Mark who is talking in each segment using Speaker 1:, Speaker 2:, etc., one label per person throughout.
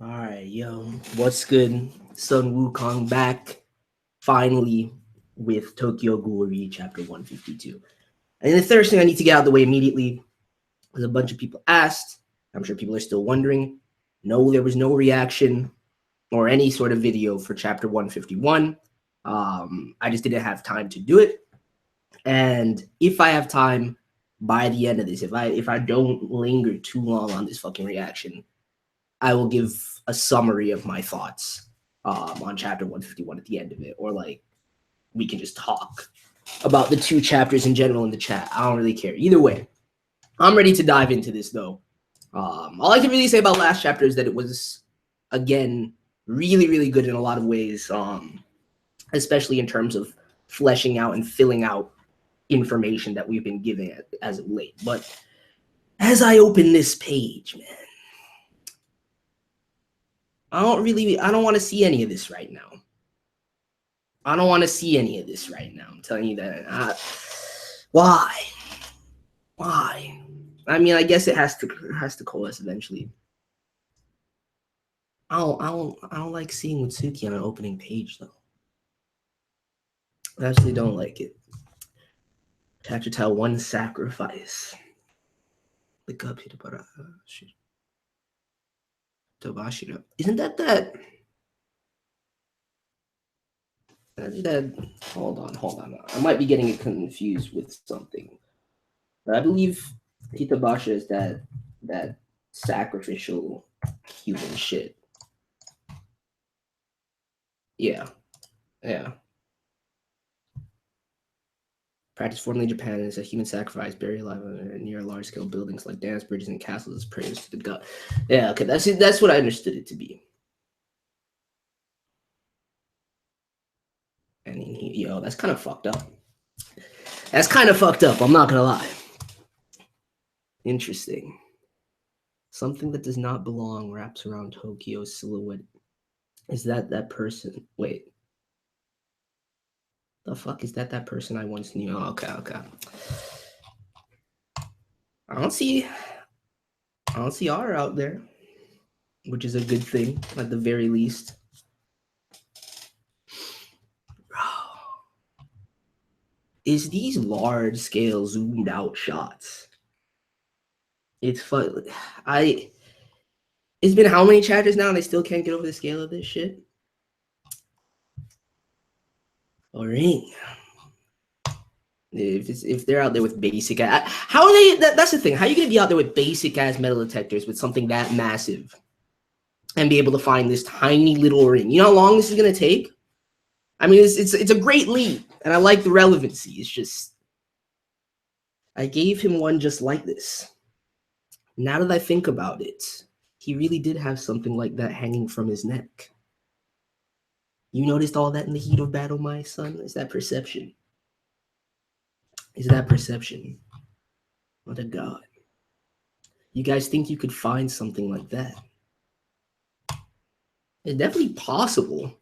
Speaker 1: All right, yo, what's good? Sun Wukong back finally with Tokyo Ghoul Chapter 152. And the first thing I need to get out of the way immediately is a bunch of people asked. I'm sure people are still wondering. No, there was no reaction or any sort of video for Chapter 151. I just didn't have time to do it. And if I have time by the end of this, if I don't linger too long on this fucking reaction, I will give a summary of my thoughts on chapter 151 at the end of it, or like we can just talk about the two chapters in general in the chat. I don't really care. Either way, I'm ready to dive into this though. All I can really say about last chapter is that it was, again, really, really good in a lot of ways, especially in terms of fleshing out and filling out information that we've been given as of late. But as I open this page, man, I don't want to see any of this right now. I don't want to see any of this right now. I'm telling you that. Why? I mean, I guess it has to coalesce eventually. I don't like seeing Utsuki on an opening page though. I actually don't like it. Chapter tell one sacrifice. Look up here, Tobashira. Isn't that? Hold on. I might be getting it confused with something. But I believe Hitabasha is that sacrificial human shit. Yeah. Practice formerly in Japan is a human sacrifice buried alive near large-scale buildings like dams, bridges, and castles as prayers to the god. Yeah, okay, that's what I understood it to be. And yo, that's kind of fucked up. I'm not gonna lie. Interesting. Something that does not belong wraps around Tokyo's silhouette. Is that person? Wait. The fuck is that person I once knew? Oh, okay. I don't see R out there, which is a good thing at the very least. Is these large scale zoomed out shots? It's fun. It's been how many chapters now and they still can't get over the scale of this shit? Ring. If they're out there with basic, how are they? That's the thing. How are you gonna be out there with basic ass metal detectors with something that massive, and be able to find this tiny little ring? You know how long this is gonna take? I mean, it's a great leap, and I like the relevancy. It's just I gave him one just like this. Now that I think about it, he really did have something like that hanging from his neck. You noticed all that in the heat of battle, my son? Is that perception? What a god. You guys think you could find something like that? It's definitely possible.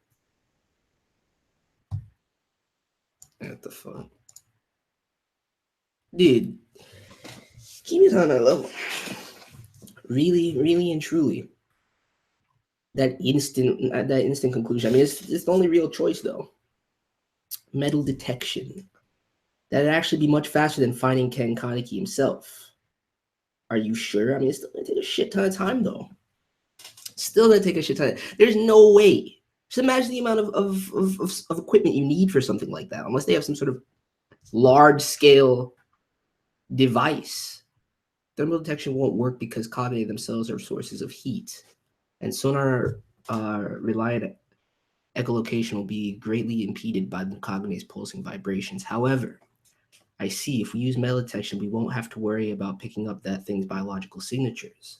Speaker 1: What the fuck? Dude, keep it on that level. Really and truly. That instant conclusion. I mean, it's the only real choice, though. Metal detection. That'd actually be much faster than finding Ken Kaneki himself. Are you sure? I mean, it's still gonna take a shit ton of time, though. There's no way. Just imagine the amount of equipment you need for something like that, unless they have some sort of large-scale device. Thermal detection won't work because Kage themselves are sources of heat, and sonar reliant echolocation will be greatly impeded by the Kage's pulsing vibrations. However, I see if we use metal detection, we won't have to worry about picking up that thing's biological signatures.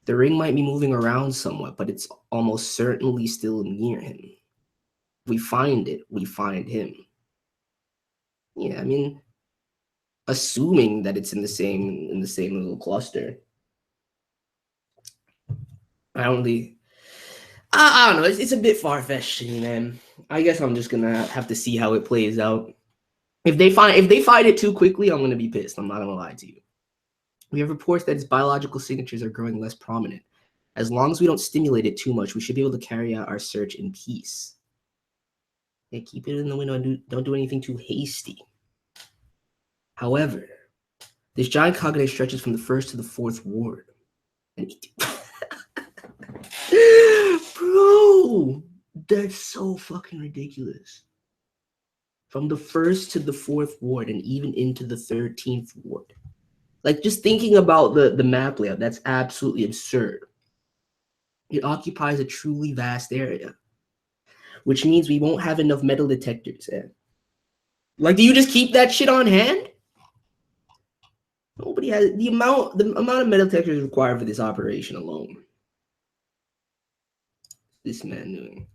Speaker 1: The ring might be moving around somewhat, but it's almost certainly still near him. If we find it, we find him. Yeah, I mean, assuming that it's in the same little cluster. I don't know. It's a bit far-fetched, man. I guess I'm just gonna have to see how it plays out. If they find it too quickly, I'm gonna be pissed. I'm not gonna lie to you. We have reports that its biological signatures are growing less prominent. As long as we don't stimulate it too much, we should be able to carry out our search in peace. Okay, keep it in the window and don't do anything too hasty. However, this giant cognate stretches from the 1st to the 4th ward. And bro, that's so fucking ridiculous. From the 1st to the 4th ward and even into the 13th ward. Like, just thinking about the map layout, that's absolutely absurd. It occupies a truly vast area, which means we won't have enough metal detectors. Like, do you just keep that shit on hand? Nobody has the amount of metal detectors required for this operation alone. This man doing.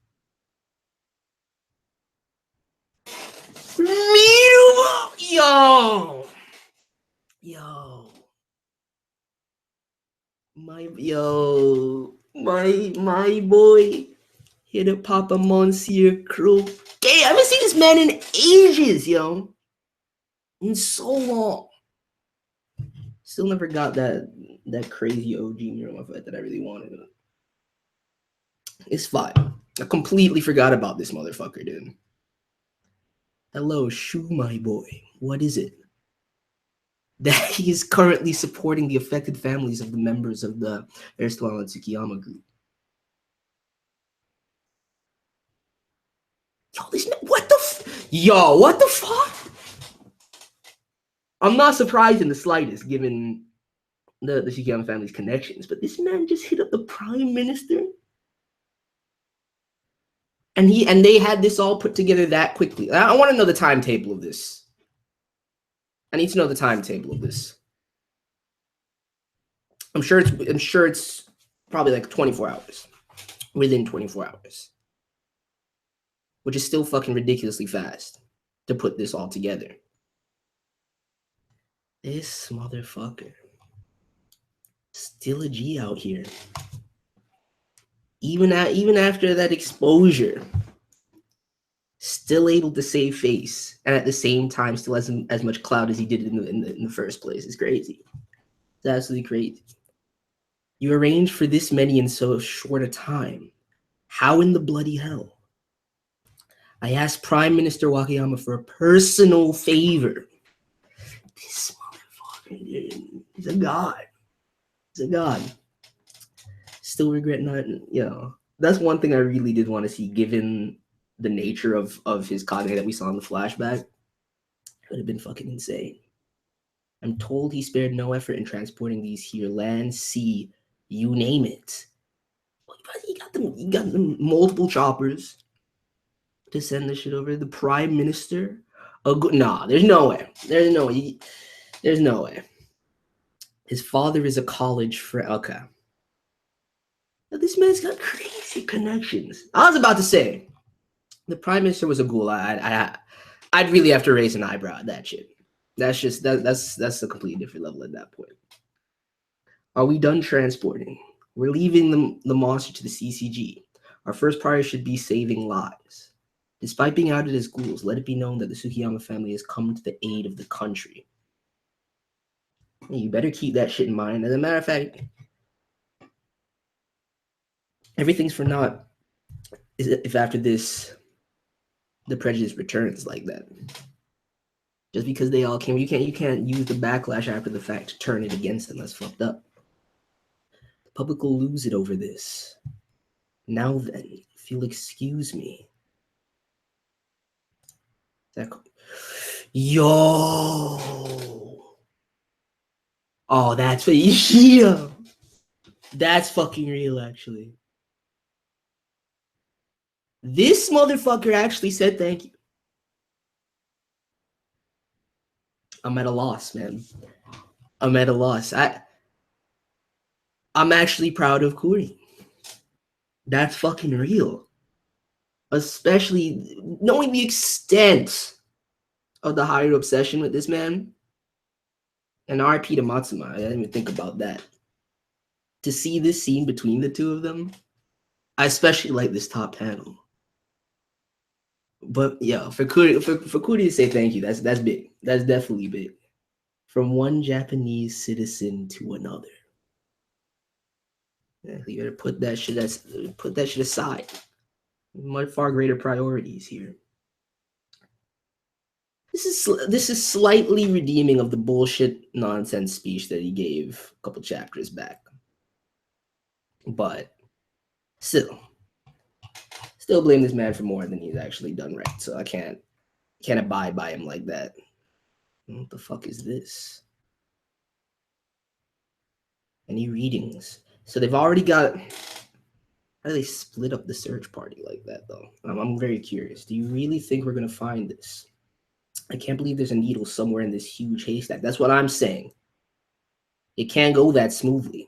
Speaker 1: My boy hit a Papa Monsieur Crow. Hey, I haven't seen this man in ages, yo. In so long. Still never got that crazy OG mural effect that I really wanted. It's fine. I completely forgot about this motherfucker, dude. Hello, Shu, my boy. What is it? That he is currently supporting the affected families of the members of the erstwhile Tsukiyama group. Yo, this man, what the fuck? I'm not surprised in the slightest, given the Tsukiyama family's connections, but this man just hit up the prime minister, and they had this all put together that quickly. I want to know the timetable of this. I need to know the timetable of this. I'm sure it's probably like 24 hours. Within 24 hours. Which is still fucking ridiculously fast to put this all together. This motherfucker. Still a G out here. Even after that exposure. Still able to save face. And at the same time, still has as much clout as he did in the first place. It's crazy. It's absolutely crazy. You arranged for this many in so short a time. How in the bloody hell? I asked Prime Minister Wakayama for a personal favor. This motherfucker, dude, he's a god. He's a god. Still regret not, that's one thing I really did want to see, given the nature of his cognate that we saw in the flashback. It would have been fucking insane. I'm told he spared no effort in transporting these here, land, sea, you name it. He got them multiple choppers to send this shit over. The prime minister? Nah, there's no way. There's no way. His father is a college friend. Okay. Now, this man's got crazy connections. I was about to say, the prime minister was a ghoul. I'd really have to raise an eyebrow at that shit. That's just that's a completely different level at that point. Are we done transporting? We're leaving the monster to the CCG. Our first priority should be saving lives. Despite being outed as ghouls, let it be known that the Tsukiyama family has come to the aid of the country. You better keep that shit in mind. As a matter of fact, everything's for naught if after this the prejudice returns like that. Just because they all came, you can't use the backlash after the fact to turn it against them. That's fucked up. The public will lose it over this. Now then, if you'll excuse me. Yo. Oh, that's yeah. That's fucking real, actually. This motherfucker actually said thank you. I'm at a loss, man. I'm at a loss. I'm actually proud of Kuri. That's fucking real. Especially knowing the extent of the higher obsession with this man. And RP to Matsuma. I didn't even think about that. To see this scene between the two of them, I especially like this top panel. But yeah, for Kuri to say thank you, that's big. That's definitely big. From one Japanese citizen to another. Yeah, you better put that shit aside. Much far greater priorities here. This is slightly redeeming of the bullshit nonsense speech that he gave a couple chapters back, but still blame this man for more than he's actually done right. So I can't abide by him like that. What the fuck is this? Any readings? So they've already got. How do they split up the search party like that, though? I'm very curious. Do you really think we're gonna find this? I can't believe there's a needle somewhere in this huge haystack. That's what I'm saying. It can't go that smoothly,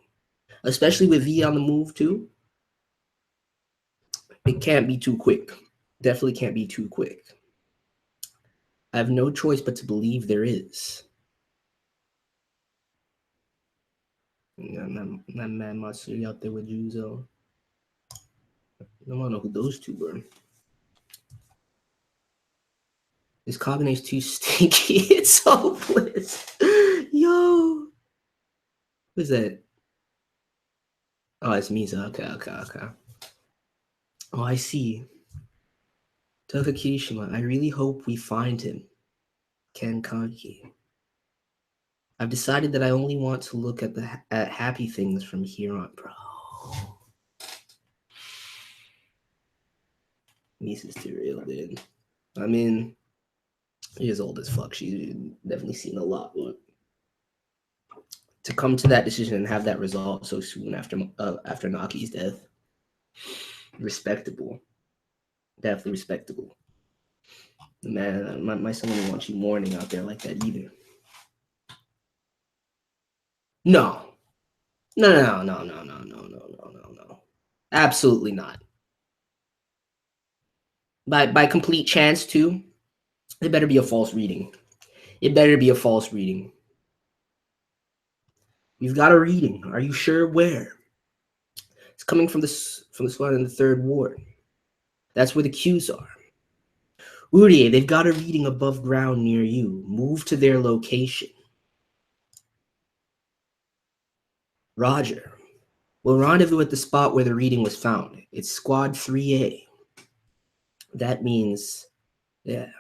Speaker 1: especially with V on the move too. It can't be too quick. Definitely can't be too quick. I have no choice but to believe there is. That man Matsuri out there with Juzo. I don't know who those two were. This Kagane's too stinky. It's hopeless. Yo. Who's that? Oh, it's Misa. Okay. Oh, I see. Toka Kirishima. I really hope we find him. Ken Kanki. I've decided that I only want to look at happy things from here on, bro. Misa's too real, dude. I mean, she's old as fuck. She's definitely seen a lot. But to come to that decision and have that result so soon after Naki's death, respectable. Definitely respectable. Man, my son wouldn't want you mourning out there like that either. No. Absolutely not. By complete chance too. It better be a false reading. It better be a false reading. You've got a reading. Are you sure where? It's coming from the squad in the 3rd ward. That's where the queues are. Urie, they've got a reading above ground near you. Move to their location. Roger. We'll rendezvous at the spot where the reading was found. It's squad 3A. That means, yeah.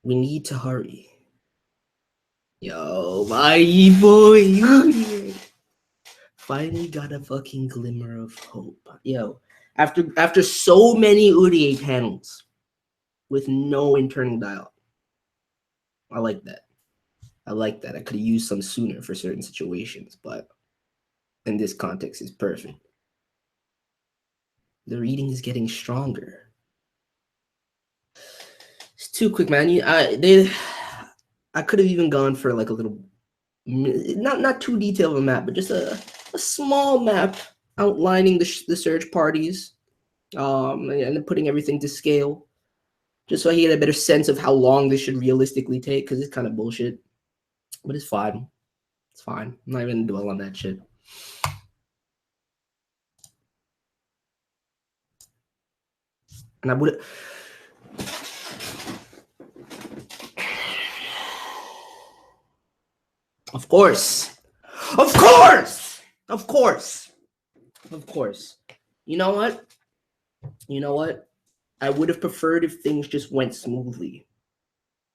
Speaker 1: We need to hurry. Yo, my boy. Finally got a fucking glimmer of hope. Yo, after so many Urie panels with no internal dialogue. I like that. I could have used some sooner for certain situations, but in this context, it's perfect. The reading is getting stronger. It's too quick, man. I could have even gone for like a little, not too detailed of a map, but just a small map outlining the search parties, and then putting everything to scale, just so I get a better sense of how long this should realistically take, because it's kind of bullshit. But it's fine. It's fine. I'm not even gonna dwell on that shit. And I would. Of course. You know what? I would have preferred if things just went smoothly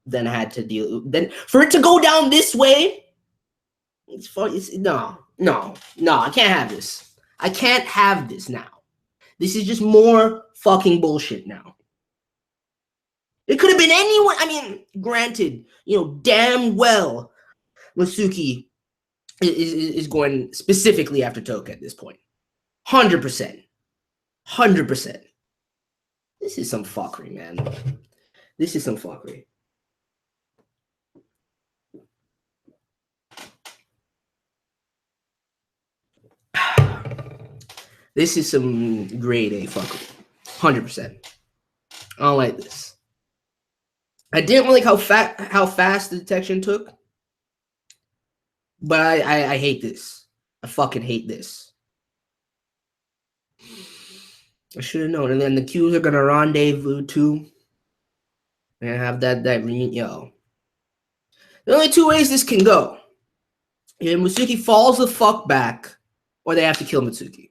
Speaker 1: than had to deal. Then for it to go down this way, it's fun. No. I can't have this. I can't have this now. This is just more fucking bullshit now. It could have been anyone. I mean, granted, damn well Masuki is going specifically after Toka at this point. 100%. This is some fuckery, man. This is some fuckery. This is some grade A fuckery. 100%. I don't like this. I didn't like how fast the detection took. But I hate this. I fucking hate this. I should have known. And then the Qs are gonna rendezvous too. And have that yo. There are only 2 ways this can go. Either Musuki falls the fuck back or they have to kill Mitsuki.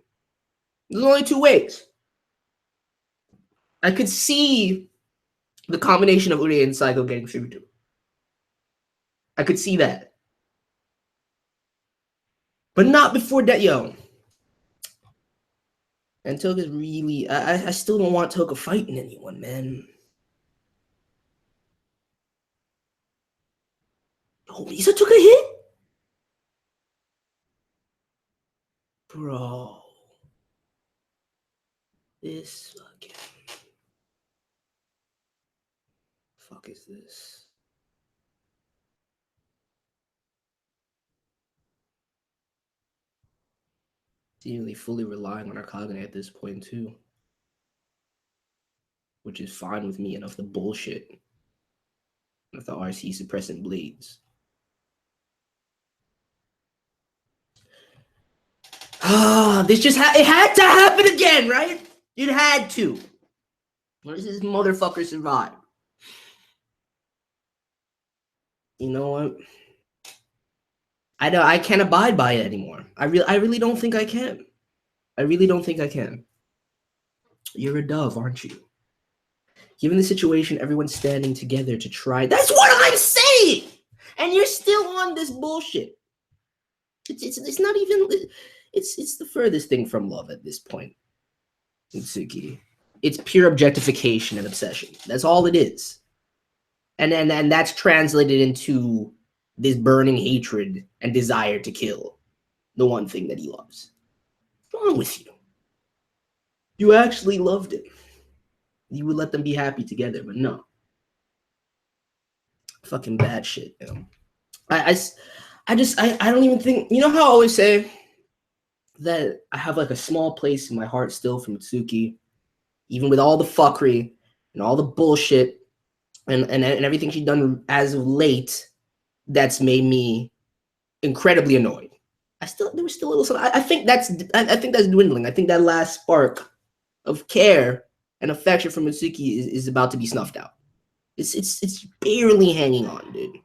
Speaker 1: There's only two ways. I could see the combination of Ure and Psycho getting through to. I could see that. But not before that, yo. And Toga's really... I still don't want Toga fighting anyone, man. Oh, Misa took a hit? Bro. This fucking... fuck is this? Seemingly fully relying on our Kagane at this point, too. Which is fine with me, enough the bullshit of the RC suppressing blades. This just it had to happen again, right? It had to. What does this motherfucker survive? You know what? I can't abide by it anymore. I really don't think I can. I really don't think I can. You're a dove, aren't you? Given the situation, everyone's standing together to try. That's what I'm saying! And you're still on this bullshit. It's not even... It's the furthest thing from love at this point, Mitsuki. It's pure objectification and obsession. That's all it is. And that's translated into this burning hatred and desire to kill the one thing that he loves. What's wrong with you? You actually loved it. You would let them be happy together, but no. Fucking bad shit, you know. I don't even think... You know how I always say that I have like a small place in my heart still for Mitsuki, even with all the fuckery and all the bullshit and everything she's done as of late that's made me incredibly annoyed. There was still a little something. I think that's dwindling. I think that last spark of care and affection from Mitsuki is about to be snuffed out. It's barely hanging on, dude.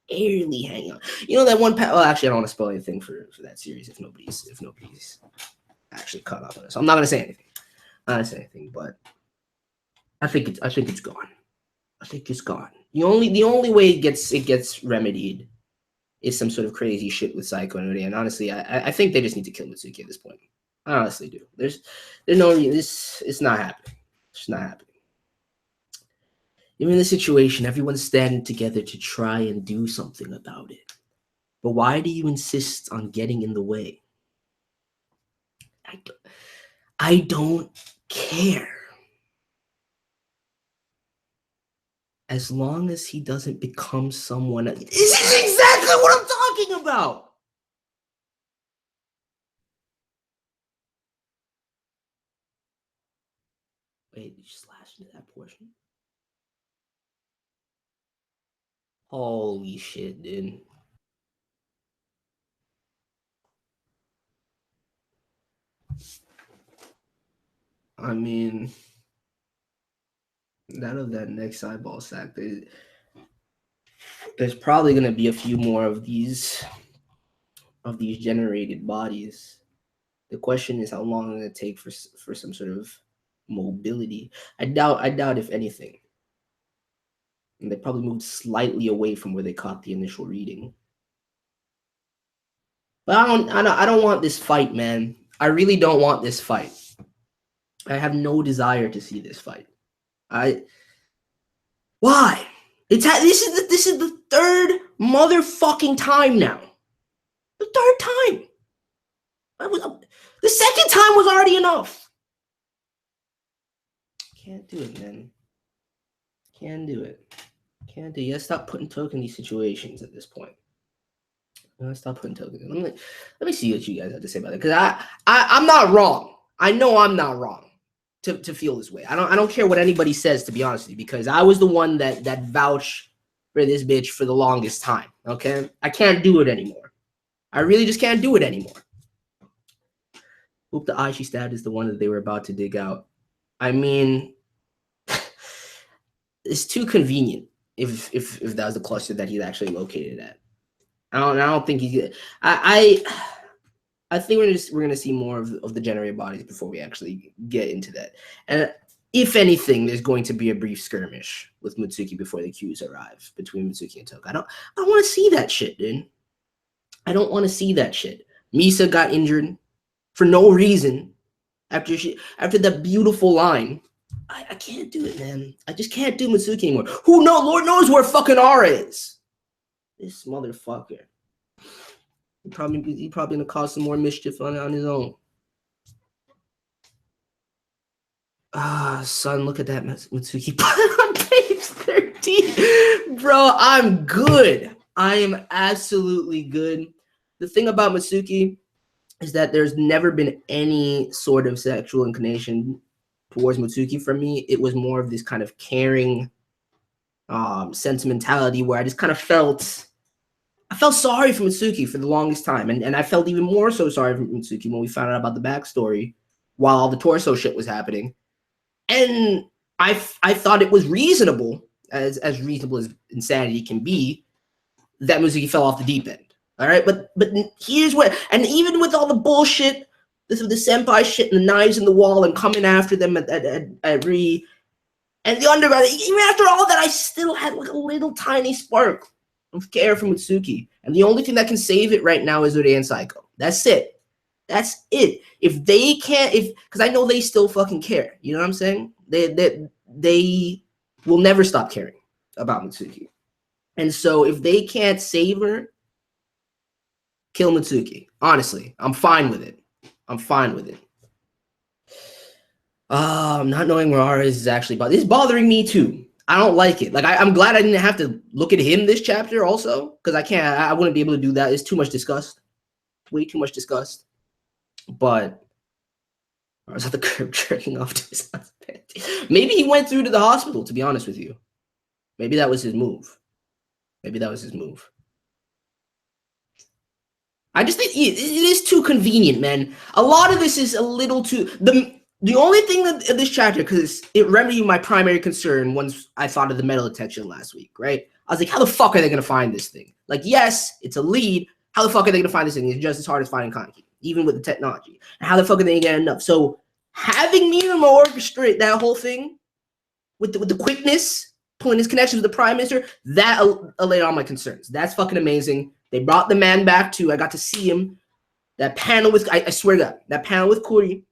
Speaker 1: Barely hanging on. You know that one? Well, actually, I don't want to spoil anything for that series if nobody's actually caught up on it. So I'm not gonna say anything. I'm not gonna say anything, but I think it's gone. I think it's gone. The only way it gets remedied is some sort of crazy shit with Psycho and Uri. And honestly, I think they just need to kill Mitsuki at this point. I honestly do. There's no reason. It's not happening. It's not happening. Even in this situation, everyone's standing together to try and do something about it. But why do you insist on getting in the way? I don't care. As long as he doesn't become someone else. This is exactly what I'm talking about. Wait, did you slash into that portion? Holy shit, dude. I mean, that next eyeball sack, there's probably gonna be a few more of these generated bodies. The question is how long will it take for some sort of mobility. I doubt if anything. And they probably moved slightly away from where they caught the initial reading. But I don't want this fight, man. I really don't want this fight. I have no desire to see this fight. Why? This is the third motherfucking time now. The third time. The second time was already enough. Can't do it, man. Can't do it. Can't do it. You gotta stop putting Token in these situations at this point. You gotta stop putting Token in. Let me see what you guys have to say about it. Because I'm not wrong. I know I'm not wrong to feel this way. I don't care what anybody says, to be honest with you, because I was the one that vouched for this bitch for the longest time. Okay? I can't do it anymore. I really just can't do it anymore. Hope the eye she stabbed is the one that they were about to dig out. I mean, it's too convenient if that was the cluster that he's actually located at. I don't think he's... I think we're gonna see more of the generated bodies before we actually get into that. And if anything, there's going to be a brief skirmish with Mitsuki before the Qs arrive between Mitsuki and Toka. I don't want to see that shit, dude. I don't want to see that shit. Misa got injured for no reason after that beautiful line. I can't do it, man. I just can't do Mitsuki anymore. Lord knows where fucking Ara is. This motherfucker. He probably gonna cause some more mischief on his own. Son, look at that Mitsuki on page 13. Bro, I'm good. I am absolutely good. The thing about Mitsuki is that there's never been any sort of sexual inclination towards Mitsuki from me. It was more of this kind of caring sentimentality where I just kind of felt sorry for Mitsuki for the longest time. And I felt even more so sorry for Mitsuki when we found out about the backstory while all the torso shit was happening. And I thought it was reasonable, as reasonable as insanity can be, that Mitsuki fell off the deep end. All right, but here's where, and even with all the bullshit, the senpai shit and the knives in the wall and coming after them at Ri and the underground, even after all that, I still had like a little tiny spark of care for Mitsuki. And the only thing that can save it right now is Uri and Psycho. That's it. That's it. If they can't, because I know they still fucking care. You know what I'm saying? They will never stop caring about Mitsuki. And so if they can't save her, kill Mitsuki. Honestly, I'm fine with it. Not knowing where Ara is actually it's bothering me too. I don't like it. Like I'm glad I didn't have to look at him this chapter also, because I wouldn't be able to do that. It's too much disgust. Way too much disgust. But I was at the curb jerking off to his husband. Maybe he went through to the hospital, to be honest with you. Maybe that was his move. I just think it is too convenient, man. A lot of this is a little too... The only thing that this chapter, because it remedied my primary concern once I thought of the metal detection last week, right? I was like, how the fuck are they going to find this thing? Like, yes, it's a lead. How the fuck are they going to find this thing? It's just as hard as finding Kaneki, even with the technology. And how the fuck are they going to get enough? So having Minamo orchestrate that whole thing with the quickness, pulling his connections with the Prime Minister, that allayed all my concerns. That's fucking amazing. They brought the man back too. I got to see him. That panel with, I swear to God, that panel with Kuri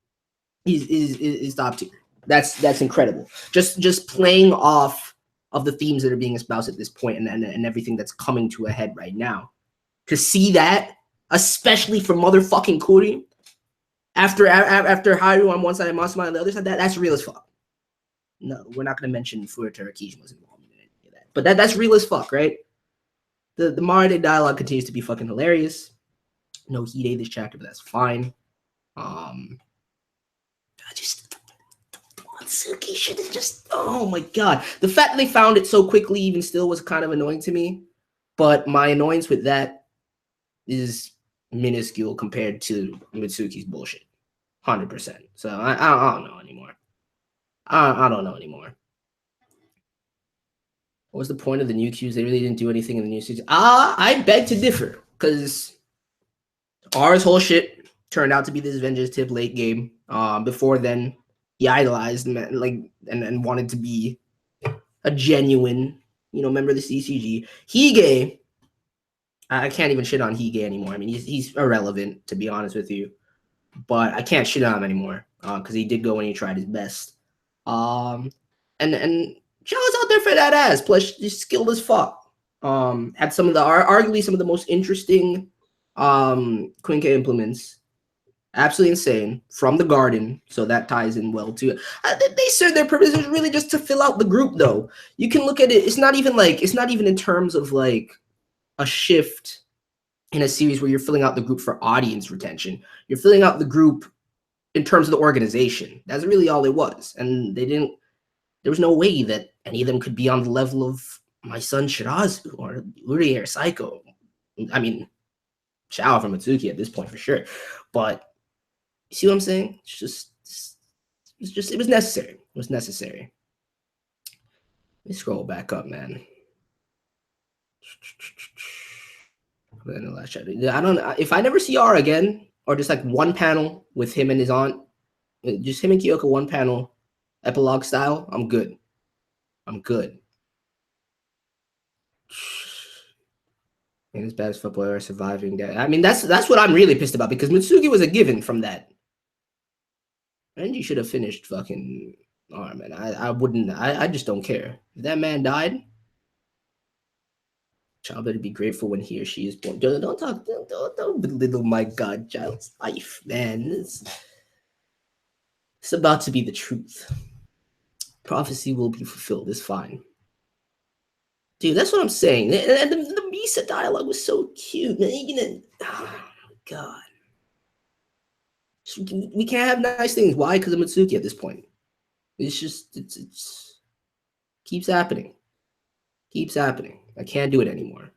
Speaker 1: is top tier. That's incredible. Just playing off of the themes that are being espoused at this point and everything that's coming to a head right now. To see that, especially for motherfucking Kuri, after Haru on one side and Masuma on the other side, that's real as fuck. No, we're not going to mention Furuta or Kijima's involvement in any of that. But that's real as fuck, right? The Marade dialogue continues to be fucking hilarious. No Hide this chapter, but that's fine. Suki shit is just, oh my god. The fact that they found it so quickly even still was kind of annoying to me. But my annoyance with that is minuscule compared to Mitsuki's bullshit. 100%. So I don't know anymore. I don't know anymore. What was the point of the new Qs? They really didn't do anything in the new Qs. I beg to differ, because R's whole shit turned out to be this vengeance tip late game. Before then, he idolized and wanted to be a genuine, member of the CCG. Hige, I can't even shit on Hige anymore. I mean, he's irrelevant, to be honest with you. But I can't shit on him anymore because he did go and he tried his best. And Shaw's out there for that ass. Plus, he's skilled as fuck. Had some of the arguably some of the most interesting Quinke implements. Absolutely insane from the garden, so that ties in well too. They serve their purposes really just to fill out the group, though. You can look at it. It's not even in terms of like a shift in a series where you're filling out the group for audience retention. You're filling out the group in terms of the organization. That's really all it was. And there was no way that any of them could be on the level of my son Shirazu or Uri or Psycho. I mean, shout out from Mitsuki at this point for sure. But you see what I'm saying? It was necessary. It was necessary. Let me scroll back up, man. The last chapter. I don't know if I never see R again. or just like one panel with him and his aunt, just him and Kyoko, one panel, epilogue style, I'm good. I'm good. And as bad as football are surviving that. I mean, that's what I'm really pissed about, because Mitsuki was a given from that. Renji should have finished fucking arm, and I wouldn't. I just don't care. If that man died, child better be grateful when he or she is born. Don't talk. Don't belittle my godchild's life, man. It's about to be the truth. Prophecy will be fulfilled. It's fine. Dude, that's what I'm saying. And the Misa dialogue was so cute. Man, oh, God. We can't have nice things. Why? Because of Mitsuki at this point. It's just, it's keeps happening. Keeps happening. I can't do it anymore.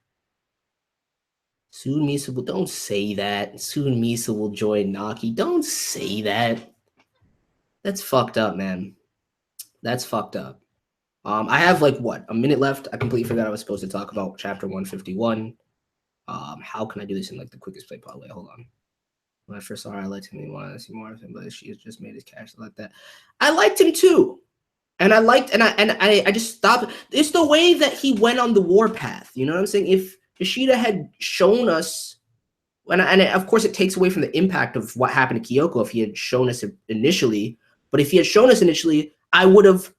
Speaker 1: Soon Misa will, don't say that. Soon Misa will join Naki. Don't say that. That's fucked up, man. That's fucked up. I have like what, a minute left. I completely forgot I was supposed to talk about chapter 151. How can I do this in like the quickest play parlay? Hold on. When I first saw her, I liked him. He wanted to see more of him, but she has just made his character like that. I liked him too. And I just stopped. It's the way that he went on the warpath. You know what I'm saying? If Ishida had shown us, and of course it takes away from the impact of what happened to Kyoko if he had shown us initially. But if he had shown us initially, I would have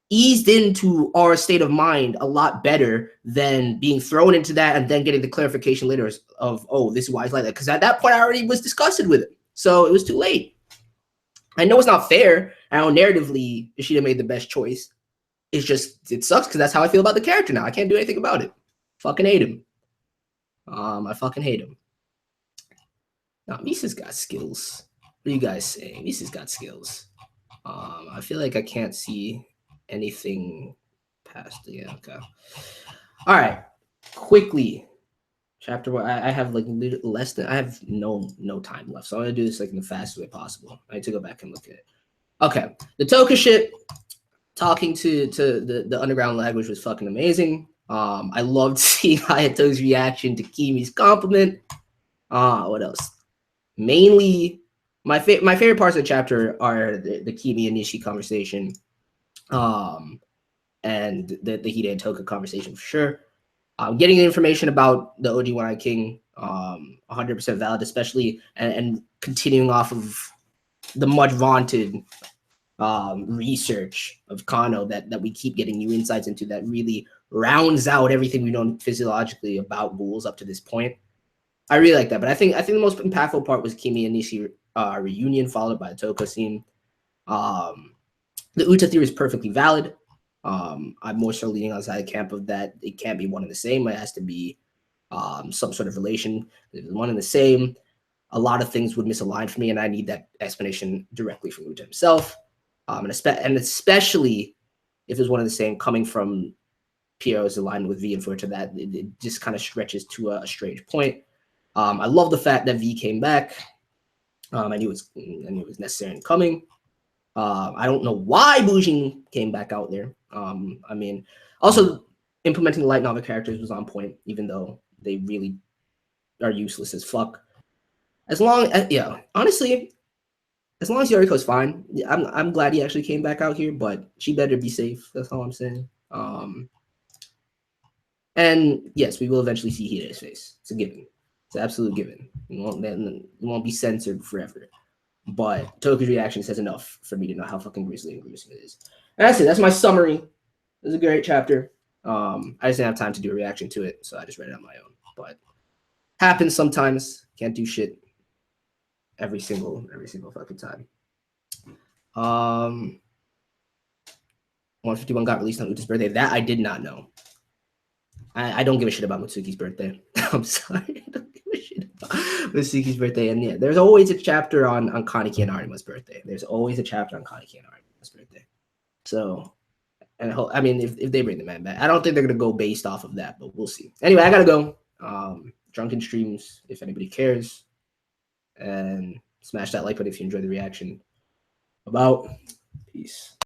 Speaker 1: eased into our state of mind a lot better than being thrown into that and then getting the clarification later of, oh, this is why he's like that. Because at that point, I already was disgusted with him. So it was too late. I know it's not fair. I know narratively, Ishida made the best choice. It's just, it sucks because that's how I feel about the character now. I can't do anything about it. Fucking hate him. I fucking hate him. Now, Misa's got skills. What are you guys saying? Misa's got skills. I feel like I can't see anything past the, yeah, okay. All right. Quickly. Chapter one. I have like less than, I have no time left. So I'm gonna do this like in the fastest way possible. I need to go back and look at it. Okay. The Toka shit, talking to the underground language was fucking amazing. I loved seeing Hayato's reaction to Kimi's compliment. What else? Mainly, my favorite parts of the chapter are the Kimi and Nishi conversation, and the Hide and Toka conversation for sure. Getting the information about the OG One-Eye King, 100% valid, especially and continuing off of the much vaunted research of Kano that we keep getting new insights into that really rounds out everything we know physiologically about ghouls up to this point. I really like that, but I think the most impactful part was Kimi and Nishi reunion, followed by the Toka scene. The Uta theory is perfectly valid. I'm more so leaning on the side of the camp of that it can't be one and the same. It has to be some sort of relation. If it's one and the same, a lot of things would misalign for me, and I need that explanation directly from Uta himself. And especially if it's one and the same, coming from Piero's alignment with V and Fuerta, that it just kind of stretches to a strange point. I love the fact that V came back. I knew it was necessary and coming. I don't know why Bujin came back out there. I mean, also implementing the light novel characters was on point, even though they really are useless as fuck. As long as, yeah, honestly, as long as Yoriko's fine, I'm glad he actually came back out here, but she better be safe. That's all I'm saying. And yes, we will eventually see Hide's face. It's a given. It's an absolute given. It won't be censored forever. But Toku's reaction says enough for me to know how fucking grisly and gruesome it is. And that's it. That's my summary. It was a great chapter. I just didn't have time to do a reaction to it, so I just read it on my own. But happens sometimes. Can't do shit every single fucking time. 151 got released on Uta's birthday. That I did not know. I don't give a shit about Mitsuki's birthday. I'm sorry. I don't give a shit about Mitsuki's birthday. And yeah, there's always a chapter on Kaneki and Arima's birthday. There's always a chapter on Kaneki and Arima's birthday. So, and I mean, if they bring the man back, I don't think they're going to go based off of that, but we'll see. Anyway, I got to go. Drunken streams, if anybody cares. And smash that like button if you enjoyed the reaction. Peace.